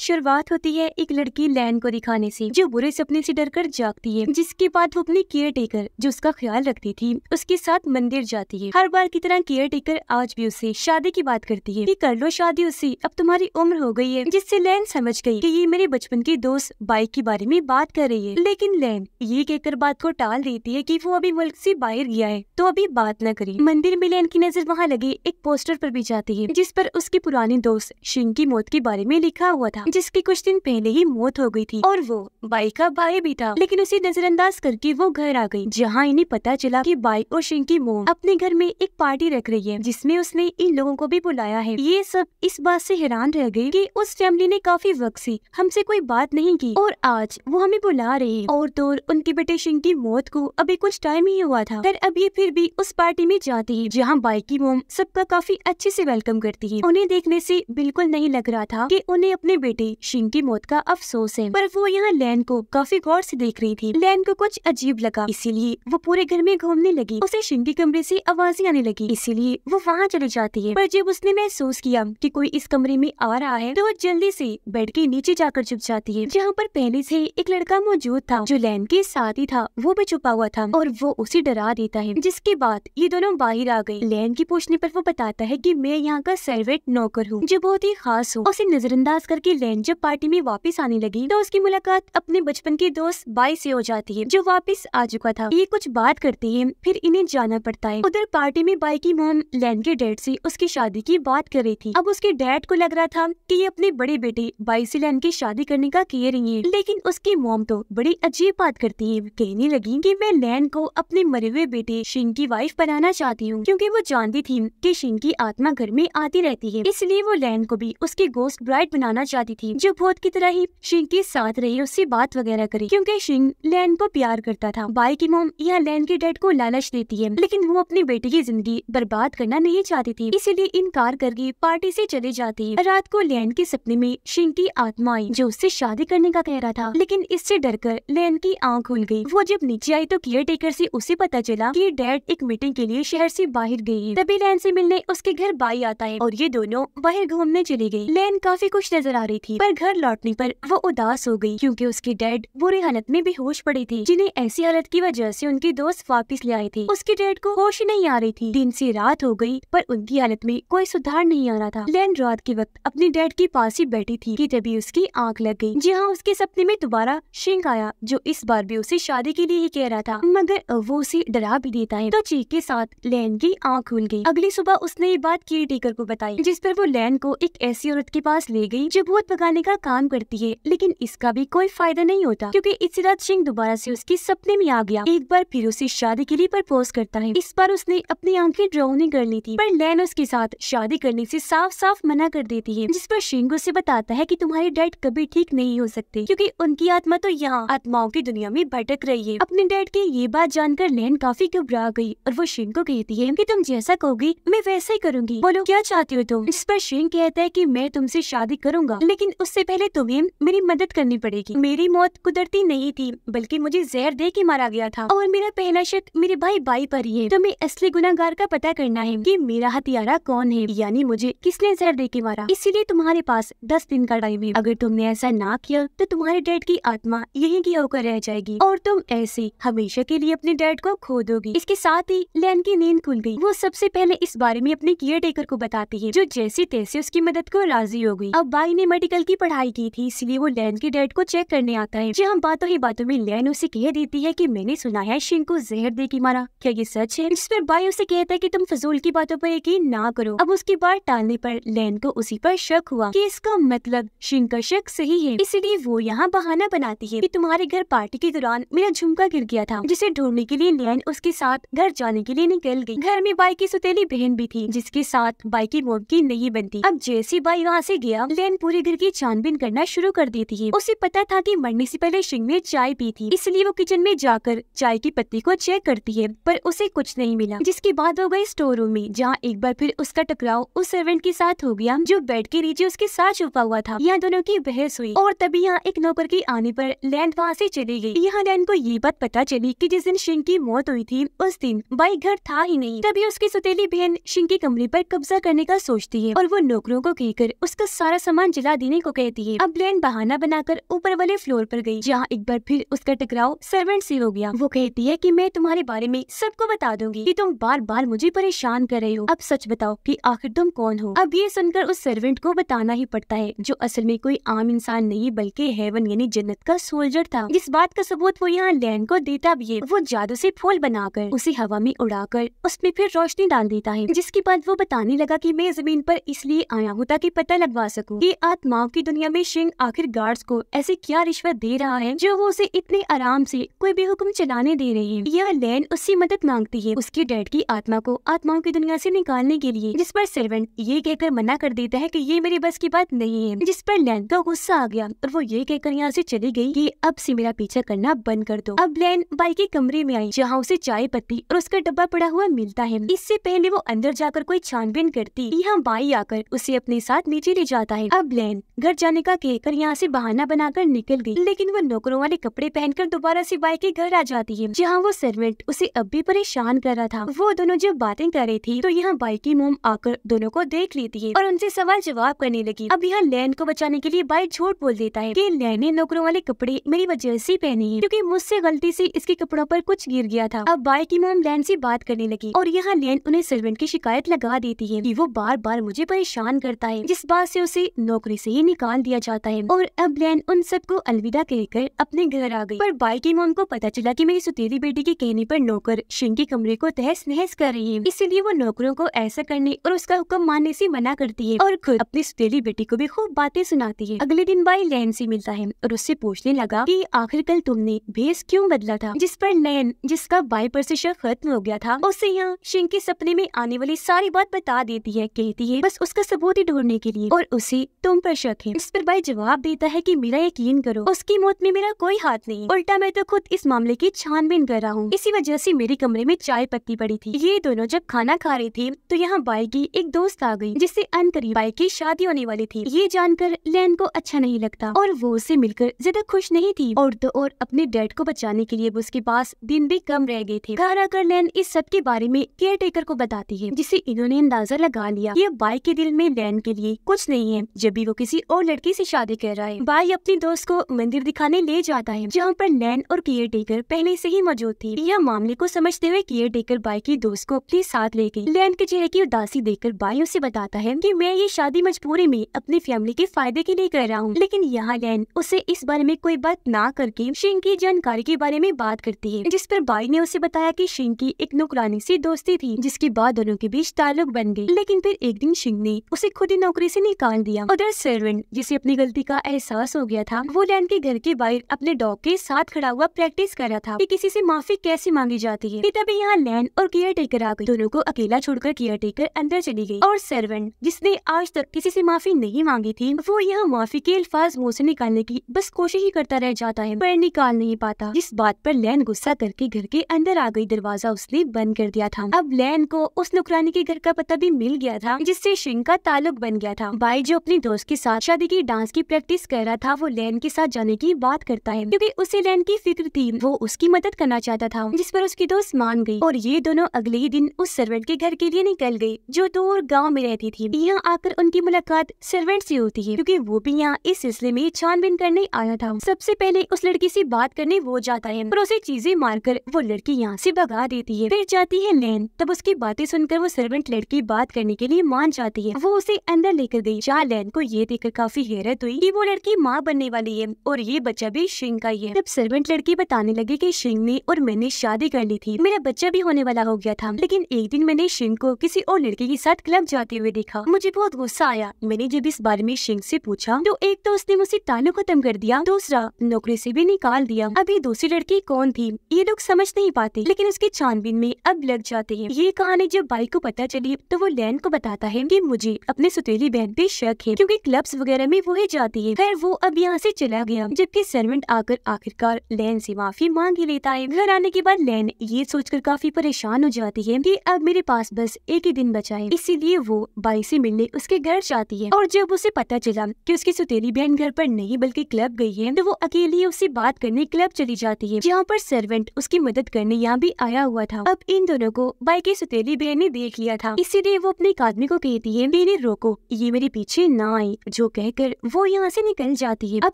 शुरुआत होती है एक लड़की लैन को दिखाने से, जो बुरे सपने से डरकर जागती है, जिसके बाद वो अपनी केयर टेकर जो उसका ख्याल रखती थी उसके साथ मंदिर जाती है। हर बार की तरह केयर टेकर आज भी उससे शादी की बात करती है कि कर लो शादी उससे, अब तुम्हारी उम्र हो गई है, जिससे लैन समझ गई कि ये मेरे बचपन की दोस्त बाइक के बारे में बात कर रही है। लेकिन लैन ये कहकर बात को टाल देती है कि वो अभी मुल्क से बाहर गया है तो अभी बात न करें। मंदिर में लैन की नजर वहाँ लगे एक पोस्टर पर भी जाती है, जिस पर उसकी पुरानी दोस्त शिंग की मौत के बारे में लिखा हुआ था, जिसकी कुछ दिन पहले ही मौत हो गई थी और वो बाई का भाई भी था। लेकिन उसे नजरअंदाज करके वो घर आ गई, जहाँ इन्हें पता चला कि बाई और शिंग की मॉम अपने घर में एक पार्टी रख रही है, जिसमें उसने इन लोगों को भी बुलाया है। ये सब इस बात से हैरान रह गए कि उस फैमिली ने काफी वक्त से हमसे कोई बात नहीं की और आज वो हमें बुला रहे हैं। और तो उनके बेटे शिंग की मौत को अभी कुछ टाइम ही हुआ था, पर अब ये फिर भी उस पार्टी में जाती है, जहाँ बाई की मॉम सबका काफी अच्छे से वेलकम करती है। उन्हें देखने से बिल्कुल नहीं लग रहा था कि उन्हें अपने बेटे शिंग की मौत का अफसोस है, पर वो यहाँ लैन को काफी गौर से देख रही थी। लैन को कुछ अजीब लगा, इसीलिए वो पूरे घर में घूमने लगी। उसे शिंग के कमरे से आवाजें आने लगी, इसीलिए वो वहाँ चली जाती है। पर जब उसने महसूस किया कि कोई इस कमरे में आ रहा है तो वो जल्दी से बेड के नीचे जाकर छुप जाती है, जहाँ पर पहले से एक लड़का मौजूद था जो लैन के साथ ही था। वो भी छुपा हुआ था और वो उसे डरा देता है, जिसके बाद ये दोनों बाहर आ गई। लैन की पूछने पर वो बताता है कि मैं यहाँ का सर्वेंट नौकर हूँ, जो बहुत ही खास हो। उसे नजरअंदाज करके लैन जब पार्टी में वापस आने लगी तो उसकी मुलाकात अपने बचपन के दोस्त बाई से हो जाती है, जो वापस आ चुका था। ये कुछ बात करते हैं, फिर इन्हें जाना पड़ता है। उधर पार्टी में बाई की मॉम लैन के डैड से उसकी शादी की बात कर रही थी। अब उसके डैड को लग रहा था कि ये अपने बड़े बेटे बाई से लैन की शादी करने का कह रही है, लेकिन उसकी मॉम तो बड़ी अजीब बात करती है। कहने लगी कि मैं लैन को अपने मरे हुए बेटे शिंग की वाइफ बनाना चाहती हूँ, क्योंकि वो जानती थी कि शिंग की आत्मा घर में आती रहती है, इसलिए वो लैन को भी उसकी गोस्ट ब्राइड बनाना चाहती थी, जो भूत की तरह ही शिंग के साथ रही, उससे बात वगैरह करी, क्योंकि शिंग लैन को प्यार करता था। बाई की मॉम यहाँ लैन के डैड को लालच देती है, लेकिन वो अपने बेटे की जिंदगी बर्बाद करना नहीं चाहती थी, इसीलिए इनकार करके पार्टी से चली जाती है। रात को लैन के सपने में शिंग की आत्मा आई, जो उससे शादी करने का कह रहा था, लेकिन इससे डरकर लैन की आँख खुल गई। वो जब नीचे आई तो केयर टेकर से उसे पता चला कि डैड एक मीटिंग के लिए शहर से बाहर गए हैं। तभी लैन से मिलने उसके घर बाई आता है और ये दोनों बाहर घूमने चली गई। लैन काफी खुश नजर आ रही थी, पर घर लौटने पर वो उदास हो गई, क्योंकि उसके डैड बुरी हालत में बेहोश पड़े थे, जिन्हें ऐसी हालत की वजह से उनके दोस्त वापस ले आए थे। उसके डैड को होश ही नहीं आ रही थी। दिन से रात हो गई, पर उनकी हालत में कोई सुधार नहीं आ रहा था। लैन रात के वक्त अपने डैड के पास ही बैठी थी कि तभी उसकी आंख लग गई, जहाँ उसके सपने में दोबारा शिंग आया, जो इस बार भी उसे शादी के लिए ही कह रहा था, मगर वो उसे डरा भी देता है। तो चीख के साथ लैन की आंख खुल गई। अगली सुबह उसने ये बात केयर टेकर को बताई, जिस पर वो लैन को एक ऐसी औरत के पास ले गई जो भूत भगाने का काम करती है, लेकिन इसका भी कोई फायदा नहीं होता, क्योंकि इसी रात शिंग दोबारा से उसके सपने में आ गया। एक बार फिर उसे शादी के लिए प्रपोज करता है। इस बार उसने अपनी आंखें ड्राउनी कर ली थी, पर लैन उसके साथ शादी करने से साफ साफ मना कर देती है, जिस पर शिंग उसे बताता है कि तुम्हारे डैड कभी ठीक नहीं हो सकते, क्योंकि उनकी आत्मा तो यहाँ आत्माओं की दुनिया में भटक रही है। अपने डैड की ये बात जानकर लैन काफी घबरा गई और वो शिंग को कहती है कि तुम जैसा कहोगी मैं वैसा ही करूंगी, बोलो क्या चाहती हो तुम। इस पर शिंग कहता है कि मैं तुमसे शादी करूंगा, लेकिन उससे पहले तुम्हें मेरी मदद करनी पड़ेगी। मेरी मौत कुदरती नहीं थी, बल्कि मुझे जहर दे के मारा गया था, और मेरा पहला शक मेरे भाई बाई पर ही है। तुम्हें असली गुनाहगार का पता करना है कि मेरा हत्यारा कौन है, यानी मुझे किसने जहर दे के मारा। इसीलिए तुम्हारे पास 10 दिन का टाइम है। अगर तुमने ऐसा ना किया तो तुम्हारे डैड की आत्मा यहीं की होकर रह जाएगी और तुम ऐसे हमेशा के लिए अपने डैड को खो दोगी। इसके साथ ही लैन की नींद खुल गई। वो सबसे पहले इस बारे में अपने केयर टेकर को बताती है, जो जैसे तैसे उसकी मदद को राजी हो गई। अब बाई ने मेडिकल की पढ़ाई की थी, इसलिए वो लैन के डैड को चेक करने आता है, जहाँ बातों ही बातों में लैन उसे कह देती है कि मैंने सुना है शिंग को जहर दे के मारा, क्या ये सच है। जिस पर बाई उसे कहता है कि तुम फजूल की बातों पर यकीन ना करो। अब उसकी बात टालने पर लैन को उसी पर शक हुआ कि इसका मतलब शिंग का शक सही है, इसलिए वो यहाँ बहाना बनाती है कि तुम्हारे घर पार्टी के दौरान मेरा झुमका गिर गया था, जिसे ढूंढने के लिए लैन उसके साथ घर जाने के लिए निकल गई। घर में बाई की सौतेली बहन भी थी, जिसके साथ बाई की मौत की नहीं बनती। अब जैसे बाई वहाँ से गया, लैन पूरे घर की छानबीन करना शुरू कर देती है। उसे पता था कि मरने से पहले शिंग ने चाय पी थी, इसलिए वो किचन में जाकर चाय की पत्ती को चेक करती है, पर उसे कुछ नहीं मिला। जिसके बाद वो गई स्टोर रूम में, जहाँ एक बार फिर उसका टकराव उस सर्वेंट के साथ हो गया, जो बेड के नीचे उसके साथ छुपा हुआ था। यहाँ दोनों की बहस हुई और तभी यहाँ एक नौकर के आने पर लैन वहाँ से चली गई। यहाँ लैन को ये बात पता चली कि जिस दिन शिंग की मौत हुई थी उस दिन बाई घर था ही नहीं। तभी उसकी सौतेली बहन शिंग के कमरे पर कब्जा करने का सोचती है और वो नौकरों को कहकर उसका सारा सामान जला देने पहुँचने को कहती है। अब लैन बहाना बनाकर ऊपर वाले फ्लोर पर गई, जहाँ एक बार फिर उसका टकराव सर्वेंट से हो गया। वो कहती है कि मैं तुम्हारे बारे में सबको बता दूंगी कि तुम बार बार मुझे परेशान कर रहे हो। अब सच बताओ कि आखिर तुम कौन हो। अब ये सुनकर उस सर्वेंट को बताना ही पड़ता है, जो असल में कोई आम इंसान नहीं बल्कि हेवन यानी जन्नत का सोल्जर था। जिस बात का सबूत वो यहाँ लैन को देता भी है। वो जादू से फूल बनाकर उसे हवा में उड़ाकर उसमें फिर रोशनी डाल देता है, जिसके बाद वो बताने लगा कि मैं जमीन पर इसलिए आया हूँ ताकि पता लगवा सकूं कि आत्माओं की दुनिया में शिंग आखिर गार्ड्स को ऐसे क्या रिश्वत दे रहा है जो वो उसे इतने आराम से कोई भी हुक्म चलाने दे रही है। यह लैन उससे मदद मांगती है उसके डैड की आत्मा को आत्माओं की दुनिया से निकालने के लिए, जिस पर सर्वेंट ये कहकर मना कर देता है कि ये मेरी बस की बात नहीं है। जिस पर लैन का गुस्सा आ गया और वो ये कहकर यहाँ से चली गई कि अब से मेरा पीछा करना बंद कर दो। अब लैन बाई के कमरे में आई, जहाँ उसे चाय पत्ती और उसका डब्बा पड़ा हुआ मिलता है। इससे पहले वो अंदर जाकर कोई छानबीन करती, यहाँ बाई आकर उसे अपने साथ नीचे ले जाता है। अब लैन घर जाने का कहकर यहाँ से बहाना बनाकर निकल गई, लेकिन वो नौकरों वाले कपड़े पहनकर दोबारा से बाई के घर आ जाती है, जहाँ वो सर्वेंट उसे अब भी परेशान कर रहा था। वो दोनों जब बातें कर रही थी तो यहाँ बाई की मोम आकर दोनों को देख लेती है और उनसे सवाल जवाब करने लगी। अब यहाँ लैन को बचाने के लिए बाई झूठ बोल देता है कि लैन ने नौकरों वाले कपड़े मेरी वजह से पहने हैं, क्योंकि मुझसे गलती से इसके कपड़ों पर कुछ गिर गया था। अब बाई की मोम लैन से बात करने लगी और यहाँ लैन उन्हें सर्वेंट की शिकायत लगा देती है कि वो बार बार मुझे परेशान करता है, जिस बात से उसे नौकरी से ही निकाल दिया जाता है। और अब लैन उन सबको अलविदा कहकर अपने घर आ गई। पर बाई की मोम को पता चला कि मेरी सुतीली बेटी के कहने पर नौकर शिंग के कमरे को तहस नहस कर रही है, इसीलिए वो नौकरों को ऐसा करने और उसका हुक्म मानने से मना करती है और खुद अपनी सुतीली बेटी को भी खूब बातें सुनाती है। अगले दिन बाई लैन से मिलता है और उससे पूछने लगा कि आखिर कल तुमने भेस क्यों बदला था, जिस पर लैन, जिसका बाई पर से शक खत्म हो गया था, उसे यहाँ शिंग के सपने में आने वाली सारी बात बता देती है। कहती है बस उसका सबूत ही ढूंढने के लिए और उसे तुम पर शक है। इस पर बाई जवाब देता है कि मेरा यकीन करो, उसकी मौत में मेरा कोई हाथ नहीं, उल्टा मैं तो खुद इस मामले की छानबीन कर रहा हूँ। इसी वजह से मेरे कमरे में चाय पत्ती पड़ी थी। ये दोनों जब खाना खा रहे थे तो यहाँ बाई की एक दोस्त आ गई, जिससे अनकरीब बाई की शादी होने वाली थी। ये जानकर लैन को अच्छा नहीं लगता और वो उससे मिलकर ज्यादा खुश नहीं थी। और तो और अपने डैड को बचाने के लिए उसके पास दिन भी कम रह गए थे। घर आकर लैन इस सब के बारे में केयर टेकर को बताती है, जिससे इन्होंने अंदाजा लगा लिया ये बाई के दिल में लैन के लिए कुछ नहीं है, जब भी वो किसी और लड़की से शादी कर रहा है। बाई अपनी दोस्त को मंदिर दिखाने ले जाता है, जहाँ पर लैन और केयर टेकर पहले से ही मौजूद थी। यह मामले को समझते हुए केयर टेकर बाई की दोस्त को अपने साथ ले गई। लैन के चेहरे की उदासी देखकर बाई उसे बताता है कि मैं ये शादी मजबूरी में अपनी फैमिली के फायदे के लिए कर रहा हूँ। लेकिन यहाँ लैन उसे इस बारे में कोई बात ना करके शिंग की जानकारी के बारे में बात करती है, जिस पर बाई ने उसे बताया कि शिंग की एक नौकरानी से दोस्ती थी, जिसके बाद दोनों के बीच ताल्लुक बन गई। लेकिन फिर एक दिन शिंग ने उसे खुद ही नौकरी से निकाल दिया। उधर सर्वेंट, जिसे अपनी गलती का एहसास हो गया था, वो लैन के घर के बाहर अपने डॉग के साथ खड़ा हुआ प्रैक्टिस कर रहा था कि किसी से माफी कैसे मांगी जाती है। तभी यहाँ लैन और केयर टेकर आ गई। दोनों को अकेला छोड़कर केयर टेकर अंदर चली गई और सर्वेंट, जिसने आज तक किसी से माफी नहीं मांगी थी, वो यहाँ माफी के अल्फाज मुंह से निकालने की बस कोशिश ही करता रह जाता है, पर निकाल नहीं पाता। जिस बात पर लैन गुस्सा करके घर के अंदर आ गई। दरवाजा उसने बंद कर दिया था। अब लैन को उस नौकरानी के घर का पता भी मिल गया था, जिससे शिंग का ताल्लुक बन गया था। बाई जो अपनी दोस्त के साथ शादी की डांस की प्रैक्टिस कर रहा था, वो लैन के साथ जाने की बात करता है, क्योंकि उसे लैन की फिक्र थी। वो उसकी मदद करना चाहता था, जिस पर उसकी दोस्त मान गई और ये दोनों अगले ही दिन उस सर्वेंट के घर के लिए निकल गए, जो दूर गाँव में रहती थी। यहाँ आकर उनकी मुलाकात सर्वेंट से होती है, क्योंकि वो भी यहाँ इस सिलसिले में छानबीन करने आया था। सबसे पहले उस लड़की से बात करने वो जाता है, पर उसे चीजें मारकर वो लड़की यहाँ से भगा देती है। फिर जाती है लैन। तब उसकी बातें सुनकर वो सर्वेंट लड़की बात करने के लिए मान जाती है। वो उसे अंदर लेकर गई, जहाँ लैन को ये देखकर काफी हैरत हुई कि वो लड़की माँ बनने वाली है और ये बच्चा भी शिंग का ही है। तब सर्वेंट लड़की बताने लगी कि शिंग ने और मैंने शादी कर ली थी, मेरा बच्चा भी होने वाला हो गया था, लेकिन एक दिन मैंने शिंग को किसी और लड़की के साथ क्लब जाते हुए देखा। मुझे बहुत गुस्सा आया। मैंने जब इस बारे में शिंग से पूछा तो एक तो उसने मुझसे ताल्लुक खत्म कर दिया, दूसरा नौकरी से भी निकाल दिया। अभी दूसरी लड़की कौन थी ये लोग समझ नहीं पाते, लेकिन उसकी छानबीन में अब लग जाते हैं। ये कहानी जब बाई को पता चली तो वो लैन को बताता है कि मुझे अपने सुतीली बहन पे शक है, क्योंकि क्लब्स वगैरह में वो ही जाती है। खैर वो अब यहाँ से चला गया, जबकि सर्वेंट आकर आखिरकार लैन से माफी मांग ही लेता है। घर आने के बाद लैन ये सोचकर काफी परेशान हो जाती है कि अब मेरे पास बस एक ही दिन बचा है, इसीलिए वो बाई से मिलने उसके घर जाती है। और जब उसे पता चला कि उसकी सुतीली बहन घर पर नहीं बल्कि क्लब गई है, तो वो अकेली उससे बात करने क्लब चली जाती है, जहाँ पर सर्वेंट उसकी मदद करने यहाँ भी आया हुआ था। अब इन दोनों को बाई की सुतीली बहन ने देख लिया था, इसीलिए वो अपने एक आदमी को कहती है, इन्हें रोको, ये मेरे पीछे ना आए। जो जो कहकर वो यहाँ से निकल जाती है। अब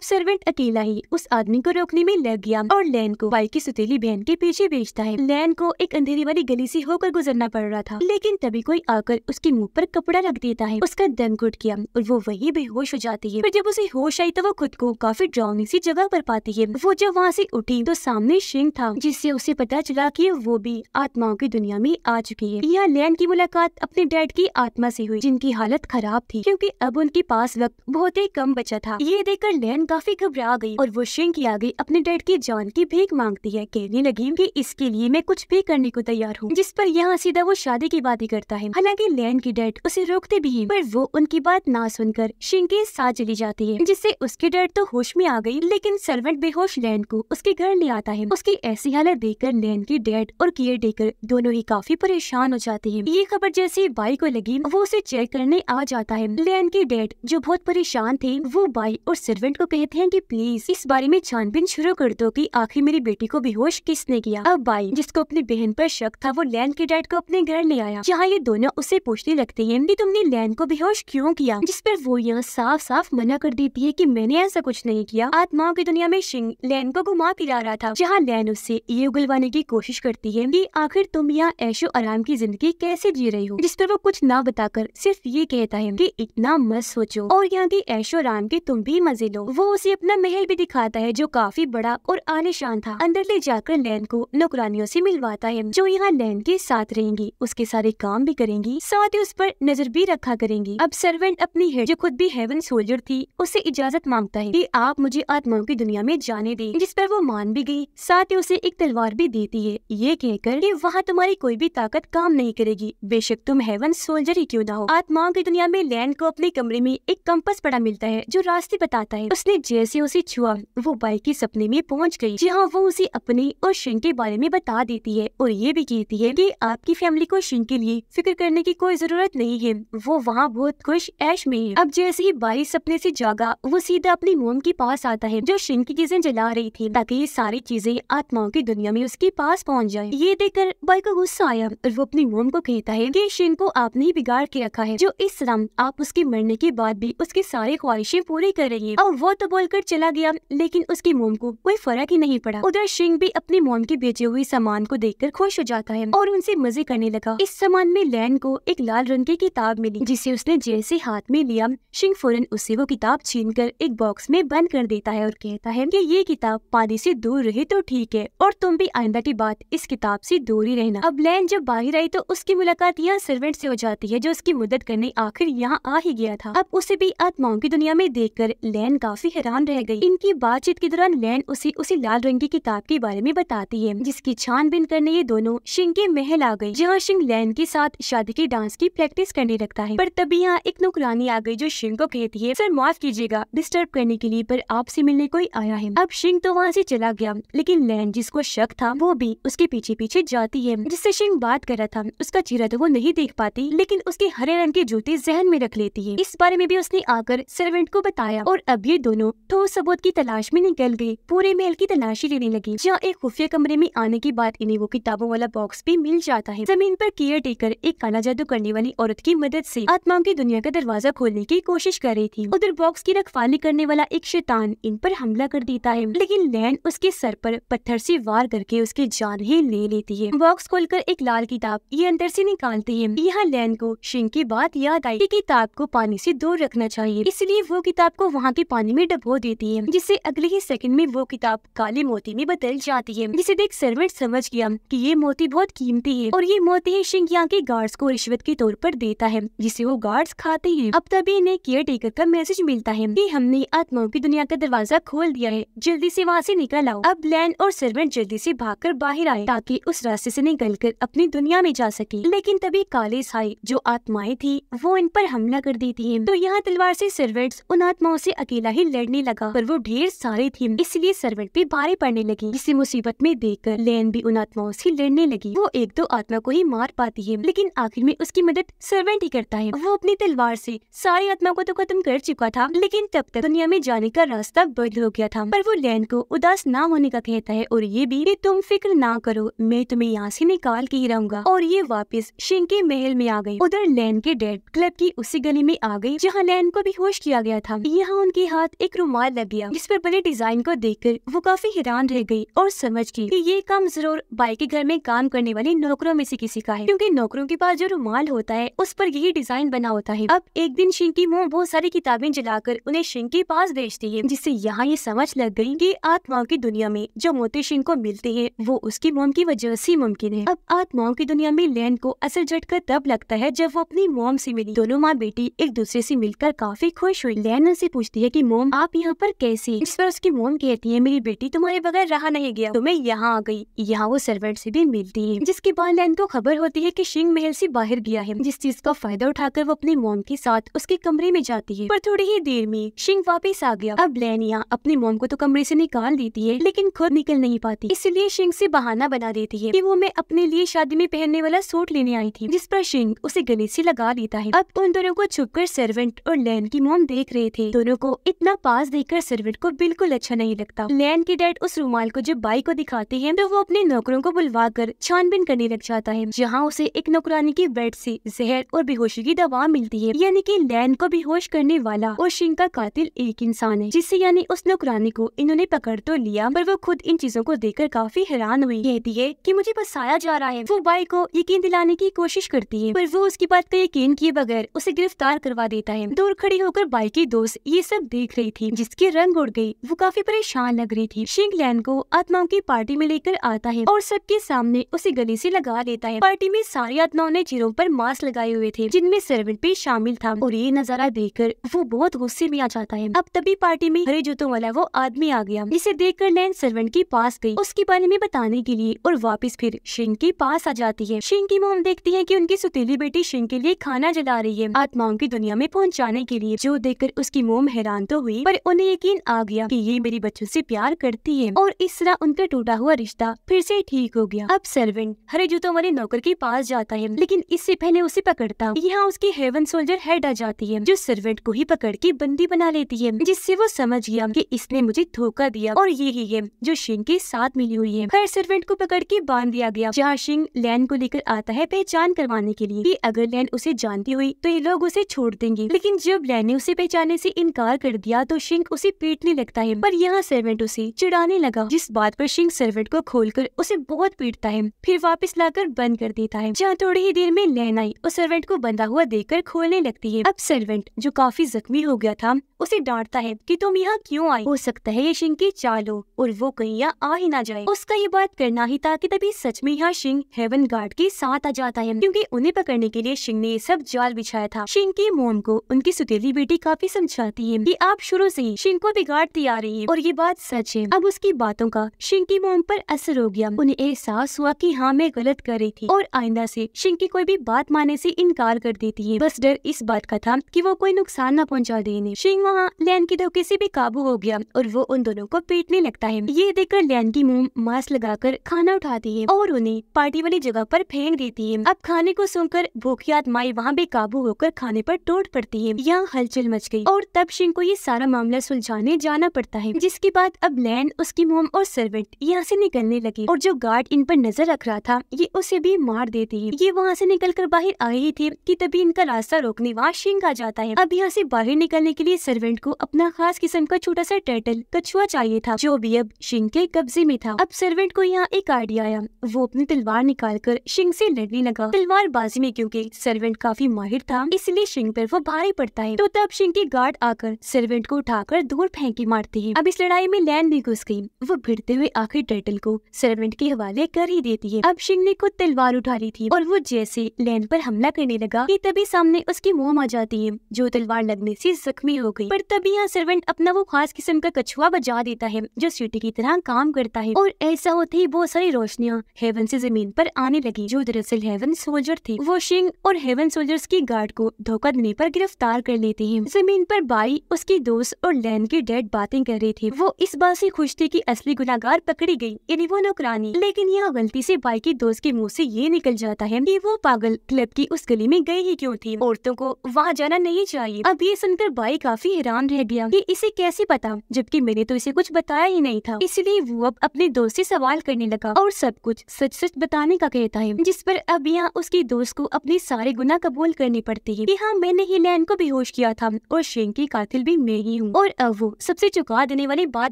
सर्वेंट अकेला ही उस आदमी को रोकने में लग गया और लैन को बाइक की सुतीली बहन के पीछे भेजता है। लैन को एक अंधेरी वाली गली से होकर गुजरना पड़ रहा था, लेकिन तभी कोई आकर उसके मुंह पर कपड़ा रख देता है। उसका दम घुट गया और वो वही बेहोश हो जाती है। फिर जब उसे होश आई तो वो खुद को काफी डरावनी सी जगह पर पाती है। वो जब वहाँ से उठी तो सामने शिंग था, जिससे उसे पता चला कि वो भी आत्माओं की दुनिया में आ चुकी है। यहाँ लैन की मुलाकात अपने डैड की आत्मा से हुई, जिनकी हालत खराब थी क्योंकि अब उनके पास वक्त बहुत ही कम बचा था। ये देखकर लैन काफी घबरा गई और वो शिंग के आगे अपने डैड की जान की भीख मांगती है। कहने लगी कि इसके लिए मैं कुछ भी करने को तैयार हूँ, जिस पर यहाँ सीधा वो शादी की बात ही करता है। हालांकि लैन की डैड उसे रोकते भी हैं, पर वो उनकी बात ना सुनकर शिंग के साथ चली जाती है, जिससे उसके डैड तो होश में आ गई, लेकिन सर्वेंट बेहोश लैन को उसके घर ले आता है। उसकी ऐसी हालत देखकर लैन की डैड और केयर टेकर दोनों ही काफी परेशान हो जाते हैं। ये खबर जैसे बाई को लगी वो उसे चेक करने आ जाता है। लैन के डैड जो बहुत परेशान थे वो बाई और सर्वेंट को कहते हैं कि प्लीज इस बारे में छानबीन शुरू कर दो कि आखिर मेरी बेटी को बेहोश किसने किया। अब बाई जिसको अपनी बहन पर शक था वो लैन के डैड को अपने घर ले आया, जहाँ ये दोनों उससे पूछने लगते हैं कि तुमने लैन को बेहोश क्यों किया, जिस पर वो यहाँ साफ साफ मना कर देती है कि मैंने ऐसा कुछ नहीं किया। आत्माओं की दुनिया में शिंग लैन को घुमा फिरा रहा था, जहाँ लैन उससे ये उगलवाने की कोशिश करती है कि आखिर तुम यहाँ ऐशो आराम की जिंदगी कैसे जी रही हो, जिस पर वो कुछ ना बताकर सिर्फ ये कहता है कि इतना मत सोचो और यहाँ की ऐशो आराम के तुम भी मजे लो। वो उसे अपना महल भी दिखाता है जो काफी बड़ा और आलीशान था। अंदर ले जाकर लैन को नौकरानियों से मिलवाता है जो यहाँ लैन के साथ रहेंगी, उसके सारे काम भी करेंगी, साथ ही उस पर नजर भी रखा करेंगी। अब सर्वेंट अपनी हेड जो खुद भी हेवन सोल्जर थी उससे इजाजत मांगता है कि आप मुझे आत्माओं की दुनिया में जाने दें, जिस पर वो मान भी गई। साथ ही उसे एक तलवार भी देती है, ये कहकर कि वहाँ तुम्हारी कोई भी ताकत काम नहीं करेगी, बेशक तुम हेवन सोल्जर ही क्यों ना हो। आत्माओं की दुनिया में लैन को अपने कमरे में एक कंपास पड़ा मिलता है जो रास्ते बताता है। उसने जैसे उसे छुआ वो बाइक के सपने में पहुंच गई, जहां वो उसे अपने और शिंग के बारे में बता देती है और ये भी कहती है कि आपकी फैमिली को शिंग के लिए फिक्र करने की कोई जरूरत नहीं है, वो वहाँ बहुत खुश ऐश में है। अब जैसे ही बाई सपने से जागा वो सीधा अपनी मोम के पास आता है जो शिंग की चीजें जला रही थी, ताकि ये सारी चीजें आत्माओं की दुनिया में उसके पास पहुँच जाए। ये देखकर बाई को गुस्सा आया और वो अपनी मोम को कहता है कि शिंग को आपने ही बिगाड़ के रखा है, जो इस तरह आप उसके मरने के बाद भी उसकी सारी ख्वाहिशें पूरी कर रही है। और वो तो बोलकर चला गया, लेकिन उसकी मोम को कोई फर्क ही नहीं पड़ा। उधर शिंग भी अपनी मोम के बेचे हुए सामान को देखकर खुश हो जाता है और उनसे मजे करने लगा। इस सामान में लैन को एक लाल रंग की किताब मिली, जिसे उसने जैसे हाथ में लिया शिंग फौरन उससे वो किताब छीनकर एक बॉक्स में बंद कर देता है और कहता है कि ये किताब पानी से दूर रहे तो ठीक है और तुम भी आइंदा की बात इस किताब से दूर ही रहना। अब लैन जब बाहर आई तो उसकी मुलाकात यहाँ सर्वेंट से हो जाती है जो उसकी मदद करने आखिर यहाँ आ ही गया था। अब उसे भी आत्माओं की दुनिया में देखकर लैन काफी हैरान रह गई। इनकी बातचीत के दौरान लैन उसी लाल रंग की किताब के बारे में बताती है, जिसकी छानबीन करने ये दोनों शिंग के महल आ गई, जहाँ शिंग लैन के साथ शादी के डांस की प्रैक्टिस करने लगता है। पर तभी यहाँ एक नौकरानी आ गई जो शिंग को कहती है, सर माफ कीजिएगा डिस्टर्ब करने के लिए, पर आपसे मिलने कोई आया है। अब शिंग तो वहाँ से चला गया, लेकिन लैन जिसको शक था वो भी उसके पीछे पीछे जाती है। जिससे शिंग बात कर रहा था उसका चेहरा तो वो नहीं देख पाती, लेकिन उसके हरे रंग के जूते जहन में रख लेती है। इस बारे में भी उसने आकर सर्वेंट को बताया और अब ये दोनों ठोस सबूत की तलाश में निकल गए। पूरे महल की तलाशी लेने लगी, जहाँ एक खुफिया कमरे में आने के बाद इन्हें वो किताबों वाला बॉक्स भी मिल जाता है। जमीन पर केयर टेकर एक काला जादू करने वाली औरत की मदद से आत्माओं की दुनिया का दरवाजा खोलने की कोशिश कर रही थी। उधर बॉक्स की रखवाली करने वाला एक शैतान इन पर हमला कर देता है, लेकिन लैन उसके सर पर पत्थर से वार करके उसकी जान ही ले लेती है। बॉक्स खोलकर एक लाल किताब ये अंदर से निकालती है। यहाँ लैन को शिंग की बात याद आई कि किताब को पानी से दूर रखना चाहिए, इसलिए वो किताब को वहाँ के पानी में डुबो देती है, जिससे अगले ही सेकंड में वो किताब काले मोती में बदल जाती है। जिसे देख सर्वेंट समझ गया कि ये मोती बहुत कीमती है और ये मोती ही शिंग यहाँ के गार्ड्स को रिश्वत के तौर पर देता है, जिसे वो गार्ड्स खाते हैं। अब तभी इन्हें केयर टेकर का मैसेज मिलता है कि हमने आत्माओं की दुनिया का दरवाजा खोल दिया है, जल्दी से वहाँ से निकल आओ। अब लैन और सर्वेंट जल्दी से भागकर बाहर आए ताकि उस रास्ते से निकलकर अपनी दुनिया में जा सके, लेकिन तभी काले साई जो आत्माएं थी वो इन पर हमला कर देती हैं। तो यहाँ तलवार से सर्वेंट्स उन आत्माओं से अकेला ही लड़ने लगा, पर वो ढेर सारे थे इसलिए सर्वेंट भी भारी पड़ने लगी, जिसे मुसीबत में देखकर लैन भी उन आत्माओं से लड़ने लगी। वो एक दो आत्मा को ही मार पाती है, लेकिन आखिर में उसकी मदद सर्वेंट ही करता है। वो अपनी तलवार से सारी आत्माओं को तो खत्म कर चुका था, लेकिन तब तक दुनिया में जाने का रास्ता बंद हो गया था। पर वो लैन को उदास ना होने का कहता है और ये भी कि तुम फिक्र ना करो, मैं तुम्हें यहाँ से निकाल के ही रहूंगा। और ये वापस शिंग के महल में आ गई। उधर लैन के डैड क्लब की उसी गली में आ गई, जहाँ लैन को बेहोश किया गया था। यहाँ उनके हाथ एक रुमाल लग गया जिस पर बने डिजाइन को देखकर वो काफी हैरान रह गई और समझ गई कि ये काम जरूर बाई के घर में काम करने वाले नौकरों में से किसी का है, क्योंकि नौकरों के पास जो रुमाल होता है उस पर यही डिजाइन बना होता है। अब एक दिन शिंग की मोम बहुत सारी किताबें जलाकर उन्हें शिंग के पास भेजती है, जिससे यहाँ ये समझ लग गई कि आत्माओं की दुनिया में जो मोती शिंग को मिलते हैं वो उसकी मोम की वजह से मुमकिन है। अब आत्माओं की दुनिया में लैन को असल झटका तब लगता है जब वो अपनी मोम से मिली। दोनों माँ बेटी एक दूसरे से मिलकर काफी खुश हुई। लैन उनसे पूछती है कि मोम आप यहाँ पर कैसे? इस पर उसकी मोम कहती है मेरी बेटी तुम्हारे बगैर रहा नहीं गया तो मैं यहाँ आ गई। यहाँ वो सर्वेंट से भी मिलती है, जिसके बाद लैन को खबर होती है कि शिंग महल से बाहर गया है, जिस चीज का फायदा उठाकर वो अपनी मोम के साथ उसके कमरे में जाती है। पर थोड़ी ही देर में शिंग वापस आ गया। अब लैन यहाँ अपनी मोम को तो कमरे से निकाल देती है लेकिन खुद निकल नहीं पाती, इसलिए शिंग से बहाना बना देती है कि वो मैं अपने लिए शादी में पहनने वाला सूट लेने आई थी, जिस पर शिंग उसे गले से लगा लेता है। अब उन दोनों को छुपकर सर्वेंट और लैन की मोम देख रहे थे। दोनों को इतना पास देखकर सर्वेंट को बिल्कुल अच्छा नहीं लगता। लैन के डैड उस रुमाल को जब बाई को दिखाते हैं तो वो अपने नौकरों को बुलवाकर छानबीन करने लग जाता है, जहाँ उसे एक नौकरानी की बेड से जहर और बेहोशी की दवा मिलती है। यानी कि लैन को बेहोश करने वाला और शिंग का कातिल एक इंसान है, जिससे यानी उस नौकरानी को इन्होंने पकड़ तो लिया पर वो खुद इन चीजों को देखकर काफी हैरान हुई। कहती है कि मुझे बसाया जा रहा है। वो बाई को यकीन दिलाने की कोशिश करती है पर वो उसकी बात का यकीन किए बगैर उसे गिरफ्तार करवा देता है। दूर खड़ी होकर बाई की दोस्त ये सब देख रही थी, जिसके रंग उड़ गई। वो काफी परेशान लग रही थी। शिंग लैन को आत्माओं की पार्टी में लेकर आता है और सबके सामने उसे गले से लगा लेता है। पार्टी में सारी आत्माओं ने चेहरों पर मास्क लगाए हुए थे, जिनमें सर्वेंट भी शामिल था, और ये नजारा देखकर वो बहुत गुस्से में आ जाता है। अब तभी पार्टी में हरे जूतों वाला वो आदमी आ गया, जिसे देखकर लैन सर्वेंट के पास गई उसके बारे में बताने के लिए और वापस फिर शिंग के पास आ जाती है। शिंग की मोम देखती है कि उनकी सुतीली बेटी शिंग के लिए खाना जला रही है आत्माओं की दुनिया में पहुंचाने के लिए, जो देखकर उसकी मोम हैरान तो हुई पर उन्हें यकीन आ गया कि ये मेरी बच्चों से प्यार करती है और इस तरह उनका टूटा हुआ रिश्ता फिर से ठीक हो गया। अब सर्वेंट हरे जूतों वाले नौकर के पास जाता है लेकिन इससे पहले उसे पकड़ता। यहाँ उसकी हेवन सोल्जर हेड आ जाती है, जो सर्वेंट को ही पकड़ के बंदी बना लेती है, जिससे वो समझ गया कि इसने मुझे धोखा दिया और यही है जो शिंग के साथ मिली हुई है। खैर सर्वेंट को पकड़ के बांध दिया गया, जहाँ शिंग लैन को लेकर आता है पहचान करवाने के लिए कि अगर लैन उसे जानती हुई तो ये लोग उसे छोड़ देंगे। लेकिन जब लैन ने उसे पहचानने से इनकार कर दिया तो शिंग उसे पीटने लगता है, पर यहाँ सर्वेंट उसे चिढ़ाने लगा, जिस बात पर शिंग सर्वेंट को खोलकर उसे बहुत पीटता है, फिर वापस लाकर बंद कर देता है। जहाँ थोड़ी ही देर में लैन आई और सर्वेंट को बंधा हुआ देखकर खोलने लगती है। अब सर्वेंट जो काफी जख्मी हो गया था उसे डांटता है कि तुम यहाँ क्यों आई? हो सकता है ये शिंग की चाल हो और वो कहीं यहाँ आ ही ना जाए। उसका ये बात करना ही था कि तभी सच में यहाँ शिंग हेवन गार्ड के साथ आ जाता है, क्योंकि उन्हें पकड़ने के लिए शिंग ने ये सब जाल बिछाया था। शिंग की मोम को उनकी सुतीली बेटी काफी समझाती है कि आप शुरू से ही शिंग को बिगाड़ती आ रही है और ये बात सच है। अब उसकी बातों का शिंग की मोम पर असर हो गया। उन्हें एहसास हुआ कि हाँ मैं गलत कर रही थी और आइंदा से शिंग की कोई भी बात मानने से इनकार कर देती है। बस डर इस बात का था कि वो कोई नुकसान न पहुंचा दे इन्हें। शिंग वहाँ लैन के धोखे से भी काबू हो गया और वो उन दोनों को पीटने लगता है। ये देखकर लैन की मोम मास्क लगाकर खाना उठाती है और उन्हें पार्टी वाली जगह पर फेंक देती है। अब खाने को सुनकर भूखी आत्माएं वहाँ बेकाबू होकर खाने पर टूट पड़ती है। यहाँ हलचल मच गई और तब शिंग को ये सारा मामला सुलझाने जाना पड़ता है, जिसके बाद अब लैन, उसकी मोम और सर्वेंट यहाँ से निकलने लगे और जो गार्ड इन पर नजर रख रहा था ये उसे भी मार देती है। ये वहाँ से निकलकर बाहर आए ही थे कि तभी इनका रास्ता रोकने वहाँ शिंग आ जाता है। अब यहाँ से बाहर निकलने के लिए सर्वेंट को अपना खास किस्म का छोटा सा टर्टल कछुआ चाहिए था, जो भी अब शिंग के कब्जे में था। अब सर्वेंट को यहाँ एक आइडिया आया। वो अपनी तलवार निकालकर शिंग से लड़ने लगा। तलवार बाजी में क्योंकि सर्वेंट काफी माहिर था इसलिए शिंग पर वो भारी पड़ता है। तो तब शिंग के गार्ड आकर सर्वेंट को उठाकर दूर फेंक के मारते हैं। अब इस लड़ाई में लैन भी घुस गई। वो भिड़ते हुए आखिर टर्टल को सर्वेंट के हवाले कर ही देती है। अब शिंग ने खुद तलवार उठा ली थी और वो जैसे लैन पर हमला करने लगा कि तभी सामने उसकी मोम आ जाती है, जो तलवार लगने से जख्मी हो गई। पर तभी यहाँ सर्वेंट अपना वो खास किस्म का कछुआ बजा देता है जो सीटी की तरह काम करता है और ऐसा होते ही बहुत सारी रोशनियाँ हेवन से जमीन पर आने लगी, जो दरअसल हेवन सोल्जर थे। वो शिंग और हेवन सोल्जर्स की गार्ड को धोखा देने पर गिरफ्तार कर लेते हैं। जमीन पर बाई, उसकी दोस्त और लैन की डेड बातें कर रहे थे। वो इस बात से खुश थे कि असली गुनाहगार पकड़ी गई, यानी वो नौकरानी। लेकिन यहाँ गलती से बाई की दोस्त के मुंह से ये निकल जाता है कि वो पागल क्लब की उस गली में गई ही क्यों थी, औरतों को वहाँ जाना नहीं चाहिए। अब ये सुनकर बाई काफी हैरान रह गया कि इसे कैसे पता, जबकि मैंने तो इसे कुछ बताया ही नहीं था। इसलिए वो अब अपने दोस्त से सवाल करने लगा और सब कुछ सच सच बताने का कहता है, जिस पर अब यहाँ उसकी दोस्त को अपने सारे गुनाह कबूल करने पड़ते हैं कि हाँ मैंने ही लैन को बेहोश बेहोश किया था और शिंग की कातिल भी मैं ही हूँ। और अब वो सबसे चौंका देने वाली बात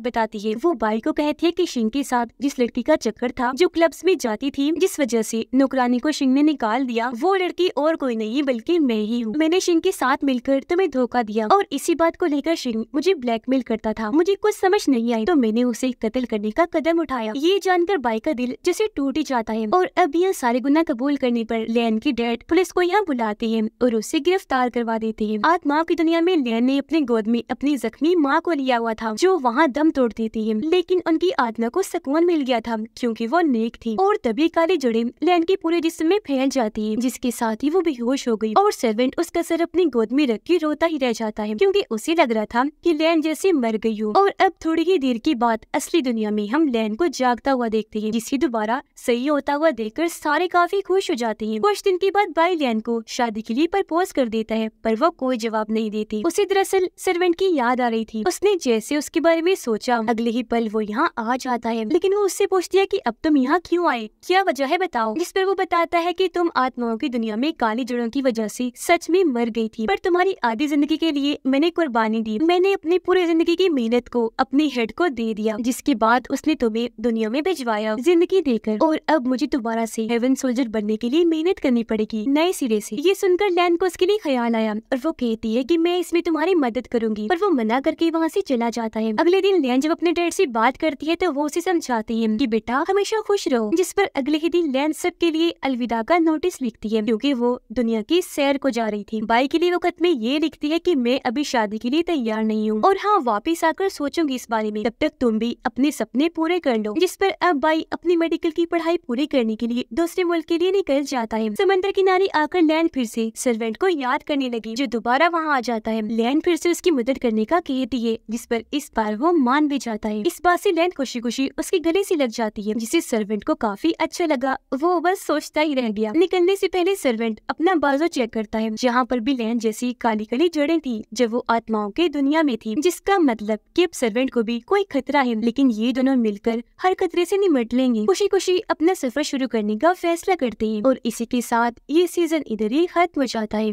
बताती है। वो बाई को कहती है कि शिंग के साथ जिस लड़की का चक्कर था, जो क्लब्स में जाती थी, जिस वजह से नौकरानी को शिंग ने निकाल दिया, वो लड़की और कोई नहीं बल्कि मैं ही हूँ। मैंने शिंग के साथ मिलकर तुम्हें धोखा दिया और इसी बात को लेकर शिंग मुझे ब्लैकमेल करता था। मुझे कुछ समझ नहीं आई तो मैंने उसे कत्ल करने का कदम उठाया। ये जानकर बाई का दिल जैसे टूट ही जाता है। और अब यह सारे गुनाह कबूल करने पर लैन की डैड पुलिस को यहाँ बुलाते हैं और उसे गिरफ्तार करवा देते हैं। आत्माओं की दुनिया में लैन ने अपने गोद में अपनी जख्मी माँ को लिया हुआ था, जो वहाँ दम तोड़ देती है, लेकिन उनकी आत्मा को सुकून मिल गया था क्योंकि वो नेक थी। और तभी काली जड़ें लैन के पूरे जिस्म में फैल जाती है, जिसके साथ ही वो बेहोश हो गई। और सर्वेंट उसका सर अपनी गोद में रख के रोता ही रह जाता है क्योंकि उसे लग रहा था कि लैन जैसे मर गई हो। और अब थोड़ी ही देर के बाद असली दुनिया में हम लैन को जागता हुआ देखते हैं, जिसे दोबारा सही होता हुआ देखकर सारे काफी खुश हो जाते हैं। कुछ दिन के बाद बाई लैन को शादी के लिए प्रपोज कर देता है, पर वो कोई जवाब नहीं देती। उसे दरअसल सर्वेंट की याद आ रही थी। उसने जैसे उसके बारे में सोचा, अगले ही पल वो यहाँ आ जाता है। लेकिन वो उससे पूछती है कि अब तुम यहाँ क्यों आए, क्या वजह है बताओ। जिस पर वो बताता है कि तुम आत्माओं की दुनिया में काली जड़ों की वजह से सच में मर गई थी, पर तुम्हारी आधी जिंदगी के लिए मैंने कुर्बानी दी। मैंने अपनी पूरी जिंदगी की मेहनत को अपनी हेड को दे दिया, जिसके बाद उसने तुम्हें दुनिया में भिजवाया जिंदगी देकर। और अब मुझे दोबारा से हेवन सोल्जर बनने के लिए मेहनत करनी पड़ेगी नए सिरे से। ये सुनकर लैन को उसके लिए ख्याल आया और वो कहती है कि मैं इसमें तुम्हारी मदद करूंगी, पर वो मना करके वहाँ से चला जाता है। अगले दिन लैन जब अपने डैड से बात करती है तो वो उसे समझाती है कि बेटा हमेशा खुश रहो। जिस पर अगले ही दिन लैन सबके लिए अलविदा का नोटिस लिखती है क्योंकि वो दुनिया की सैर को जा रही थी। बाई के लिए वो खत में ये लिखती है कि मैं अभी शादी के लिए तैयार नहीं हूँ और हाँ वापिस आकर सोचूंगी इस बारे में, तब तक तुम भी अपने सपने पूरे कर लो। जिस पर अब बाई अपनी मेडिकल की पढ़ाई पूरी करने के लिए दूसरे मुल्क के लिए निकल जाता है। समंदर किनारे आकर लैन फिर से सर्वेंट को याद करने लगी, जो दोबारा वहाँ आ जाता है। लैन फिर से उसकी मदद करने का कहती है, जिस पर इस बार वो मान भी जाता है। इस बात से लैन खुशी खुशी उसके गले से लग जाती है, जिसे सर्वेंट को काफी अच्छा लगा। वो बस सोचता ही रह गया। निकलने से पहले सर्वेंट अपना बाजू चेक करता है, जहाँ पर भी लैन जैसी काली काली जड़ें थी जब वो आत्माओं के दुनिया में थी, जिसका मतलब कि अब सर्वेंट को भी कोई खतरा है, लेकिन ये दोनों मिलकर हर खतरे से निमट लेंगे। खुशी खुशी अपना सफर शुरू करने का फैसला करते हैं और इसी के साथ ये सीजन इधर ही खत्म हो जाता है।